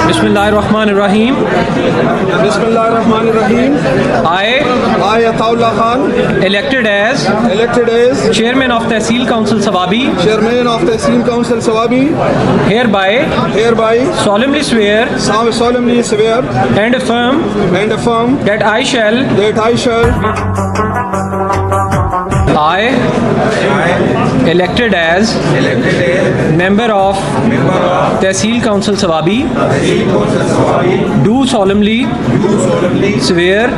Bismillahirrahmanirrahim. Bismillahirrahmanirrahim. I, Ataullah Khan, Elected as Chairman of Tehsil Council Sawabi, Chairman of Tehsil Council Sawabi, hereby solemnly swear and affirm that I shall elected as member of Tehsil Council Sawabi, do solemnly swear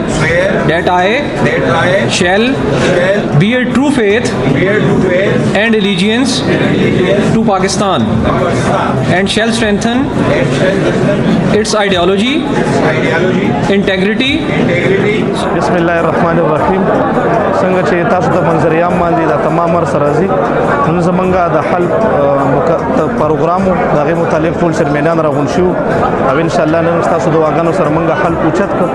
that I shall bear true faith and allegiance to Pakistan and shall strengthen its ideology, integrity. बिस्मिल्लाहिर्रहमानिर्रहीम څنګه چې تاسو د منظریام باندې د تمام ور سره راځي نن زمونږ د حل پروګرام دغه متعلق ټول سرمنان راغون شو او ان شاء الله نن تاسو د واغانو سره مونږ حل پوښت کو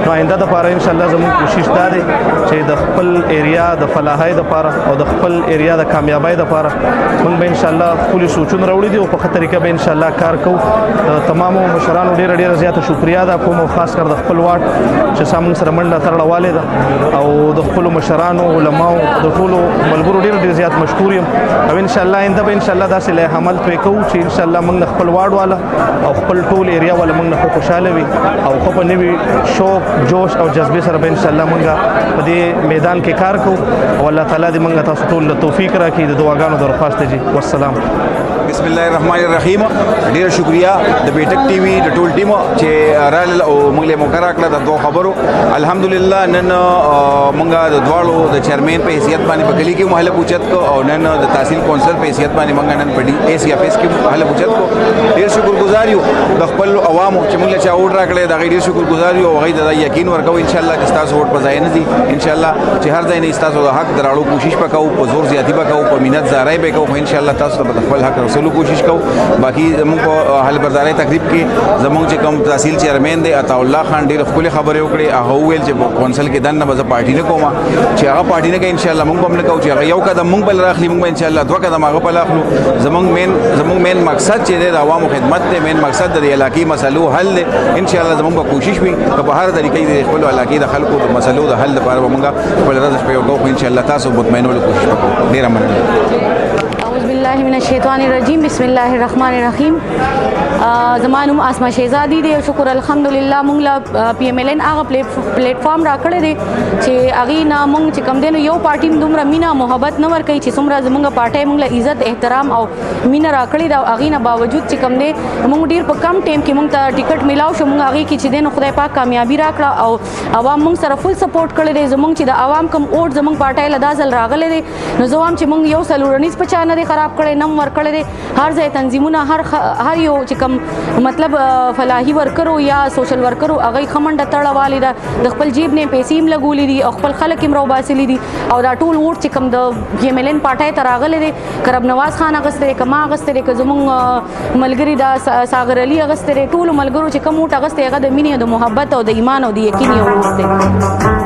نو آینده د پاره ان شاء الله زموږ کوشش دا دی چې د خپل ایریا د فلاحۍ د پاره او د خپل ایریا د کامیابی د پاره مونږ به ان شاء الله خپل سوچونه راوړي دي او په خطر کې به ان شاء الله کار کوو تمامو مشرانو ډیره زیاته شکریا ده کوم خاص کر د خپل واټ چې سامون سره منډه ترړواله ده او د خپل مشرانو علماو د ټولو ملګرو ډیر زیات مشکور یم او ان شاء الله آینده به ان شاء الله داسې له عمل پرې کوو چې ان شاء الله موږ خپل واډ والا او خپل ټول ایریا والا موږ خوشاله وي او خو په نوي شوق جوش او جذبه سره به ان شاء الله موږ په دې میدان کې کار کوو او الله تعالی دې موږ تاسو ټول توفیق راکړي د دعاګانو درخواست دي والسلام. بسم الله الرحمن الرحیم. ډیر شکریا د بیٹک ټي وي د ټول ټیم چې رال او موږ له مقرره کړه د دوه خبرو الحمدلله نن موږ د دواړو د چیرمن په حیثیت باندې په کلی کې محله پوښت کو او نن د تحصیل کونسل په حیثیت باندې موږ نن په ډي اي سي اف اس کې محله پوښت کو ډیر شکرګزار یو د خپل عوامو چې موږ له چا ووټ راکړي دا ډیر شکرګزار یو او غي د یقین ورکو ان شاء الله چې تاسو ووټ په ځای نه دي ان شاء الله چې هر ځای نه تاسو د حق دراړو کوشش وکاو په زور زیاتی وکاو په مینت زارای وکاو ان شاء الله تاسو د خپل حق رسولو کوشش کو باقي زموږ په حل برداري تقریب کې زموږ چې کوم تحصیل چیرمن دی عطاالله خان ډېر خپل خبرې وکړي هغه ویل چې کونسل کې دنه به پارټي نه کوم چې هغه پارټي نه کوي ان شاء الله موږ هم نه کوو چې هغه یو قدم موږ بل راخلي موږ ان شاء الله دوه قدم هغه په لاخلو زموږ مین مقصد چې د عوامو خدمت دی مین مقصد د علاقې مسلو حل دی ان شاء الله زموږ کوشش وي که په هر طریقې د خپل علاقې د خلکو د مسلو د حل لپاره موږ خپل رضا په یو کوو ان شاء الله تاسو مطمئنول کوشش وکړو ډیر مننه. اعوذ بالله من الشیطان الرجیم بسم الله الرحمن الرحیم. زمانوم اسما شهزادی دی شکر الحمدلله مونږ لا پی ایم ال ان هغه پلیټ فارم راکړی دی چې هغه نه مونږ چې کم دینو یو پارټي دومره مینا محبت نه ور کوي چې څومره زمونږ پارټي مونږ له عزت احترام او مینا راکړی دا هغه نه باوجود چې کم دی مونږ ډیر په کم ټیم کې مونږ ته ټیکټ ملاو شو مونږ هغه کې چې دینو خدای پاک کامیابی راکړه او عوام مونږ سره فل سپورټ کړی دی زمونږ چې د عوام کم اوټ زمونږ پارټي له دازل راغلی دی نو زوام چې مونږ یو سلورنیز په چانه دی خراب کړي نم ور کړی دی هر ځای تنظیمونه هر یو چې کم مطلب فلاحي ورکرو یا سوشل ورکرو هغه خمنډه تړوالی ده د خپل جیب نه پیسې هم لګولې دي او خپل خلک هم راوباسلي دي او دا ټول ووټ چې کوم د یم ال ان پارټۍ ته راغلی دی کرب نواز خان اغوستی دی که ما اغوستی دی که زموږ ملګري دا ساغر علي اغوستی دی ټولو ملګرو چې کوم ووټ اغوستی هغه د مینې او د محبت او د ایمان او د یقین یو ووټ دی.